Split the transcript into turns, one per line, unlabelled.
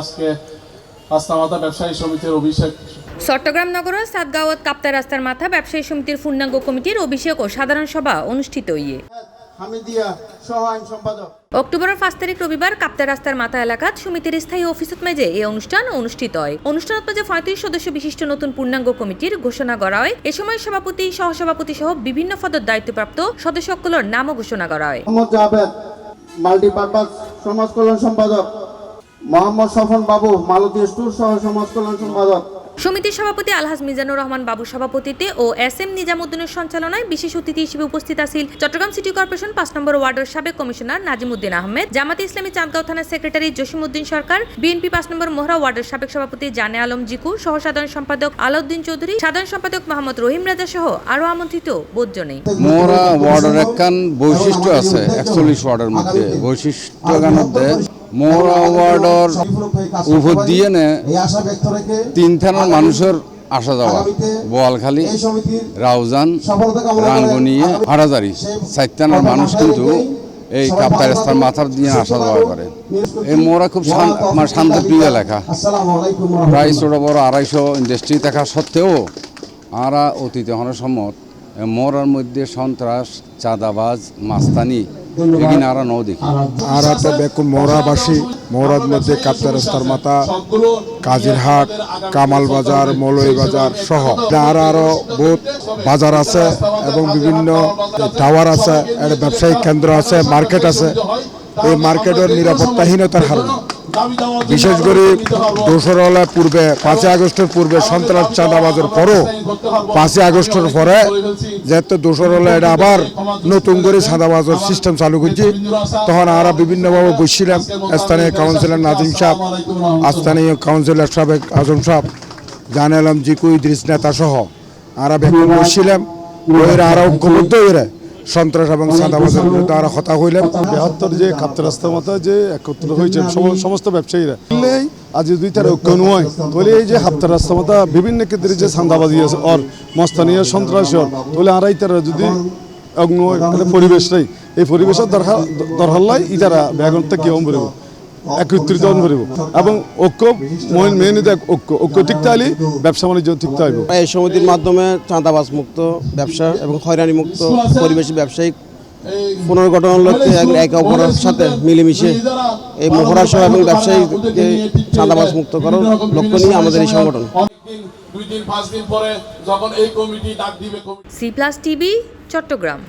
আজকে রাস্তামাথা ব্যবসায়ী সমিতির অভিষেক।
চট্টগ্রাম নগরের সাতগাঁওত কাপ্তাই রাস্তার মাথা ব্যবসায়ী সমিতির পূর্ণাঙ্গ কমিটির অভিষেক ও সাধারণ সভা অনুষ্ঠিত হইয়ে অক্টোবরের 5 তারিখ রবিবার কাপ্তাই রাস্তার মাথা এলাকাত সমিতির স্থায়ী অফিসত মেজে এই অনুষ্ঠান অনুষ্ঠিত হয়। অনুষ্ঠানত মাঝে 35 সদস্য বিশিষ্ট নতুন পূর্ণাঙ্গ কমিটির ঘোষণা করা হয়। এ সময় সভাপতি, সহসভাপতি সহ বিভিন্ন পদের দায়িত্বপ্রাপ্ত সদস্যসকলের নামও ঘোষণা করা হয়।
মাল্টিপারপাস সমাজ কল্যাণ সম্পাদক মোহাম্মদ সফন বাবু, মালতী স্টোর সহ সমাজ কল্যাণ সম্পাদক।
সমিতির সভাপতি আলহাজ মিজানুর রহমান বাবুর সভাপতিত্বে ও SM নিজামুদ্দিনের সঞ্চালনায় বিশেষ অতিথি হিসেবে উপস্থিত আছেন চট্টগ্রাম সিটি কর্পোরেশন 5 নম্বর ওয়ার্ডের সাবেক কমিশনার নাজিমউদ্দিন আহমেদ, জামাতে ইসলামী চাঁদগাঁও থানার সেক্রেটারি জসিমউদ্দিন সরকার, বিএনপি 5 নম্বর মোহরা ওয়ার্ডের সাবেক সভাপতি জানে আলম জিকু, সহ সাধারণ সম্পাদক আলাউদ্দিন চৌধুরী, সাধারণ সম্পাদক মোহাম্মদ রহিম রাজা সহ আরো আমন্ত্রিত বোধজনেই।
মোহরা ওয়ার্ডের একখান বৈশিষ্ট্য আছে 41 ওয়ার্ডের মধ্যে। বৈশিষ্ট্যের মধ্যে মোহরা ওয়ার্ডের উপর দিয়ে তিন থানার মানুষের আসা যাওয়া, বোয়ালখালী, রাউজান, রাঙ্গুনিয়া, হাটাজারি 4 থানার মানুষ কিন্তু এই কাপ্তাই রাস্তার মাথার দিয়ে আসা যাওয়া করে। এই মোহরা খুব শান্তপ্রিয় এলাকা, প্রায় ছোট বড় 250 ইন্ডাস্ট্রি থাকা সত্ত্বেও আমরা অতীতে হওয়ার সম্মত মোহরার মধ্যে সন্ত্রাস, চাঁদাবাজ, মাস্তানি এখানে আমরা নও দেখি।
আর একটা বেকুন মোহরাবাসী, মোহরার মধ্যে কাপ্তাই রাস্তার মাথা, কাজিরহাট, কামাল বাজার, মৌলভী বাজার সহ আরো বহুত বাজার আছে এবং বিভিন্ন টাওয়ার আছে, একটা ব্যবসায়িক কেন্দ্র আছে, মার্কেট আছে। এই মার্কেটের নিরাপত্তাহীনতার কারণে বিশেষ করে দোসরা পূর্বে 5 আগস্টের পূর্বে সন্ত্রাস চাঁদাবাজের পরও 5 আগস্টের পরে যেহেতু দোসরা এটা আবার নতুন করে চাঁদাবাজের সিস্টেম চালু করছি, তখন আমরা বিভিন্নভাবে বসছিলাম। স্থানীয় কাউন্সিলর নাজিম সাহেব, স্থানীয় কাউন্সিলর সাবেক আজম সাহেব, জানে আলম জিকু, ইদ্রিস নেতা সহ আমরা ব্যাপক বসছিলাম। আরো ঐক্যবদ্ধ হয়ে সন্ত্রাস এবং চাঁদাবাজের বিরুদ্ধে আমরা কথা হইলাম।
72 যে কাপ্তাই রাস্তার মতো যে একত্র হয়েছে সমস্ত ব্যবসায়ীরা, আজ যদি তার ঐক্য নয় তাহলে এই যে কাপ্তাই রাস্তার মতো বিভিন্ন ক্ষেত্রে যে চাঁদাবাজি আছে ওর মস্তানীয় সন্ত্রাস ওর, তাহলে আরাই তারা যদি পরিবেশটাই এই পরিবেশের দরকার লাই ইতারা ব্যাগনটা কেমন বলব একত্রিত করিব এবং ঐক্য মেন ঐক্য ঠিক তাহলে ব্যবসা বাণিজ্য ঠিক থাকবে।
এই সমিতির মাধ্যমে চাঁদাবাজ মুক্ত ব্যবসা এবং হয়রানি মুক্ত পরিবেশ ব্যবসায়িক পুনর্গঠন লক্ষ্যে একে অপরের সাথে মিলেমিশে এই মোহরা সহ এবং ব্যবসায়ীকে চাঁদাবাজ মুক্ত করার লক্ষ্য নিয়ে আমাদের এই সংগঠন।
দুই দিন 5 দিন পরে যখন এই কমিটি ডাক দিবে।
C+ TV Chittagong.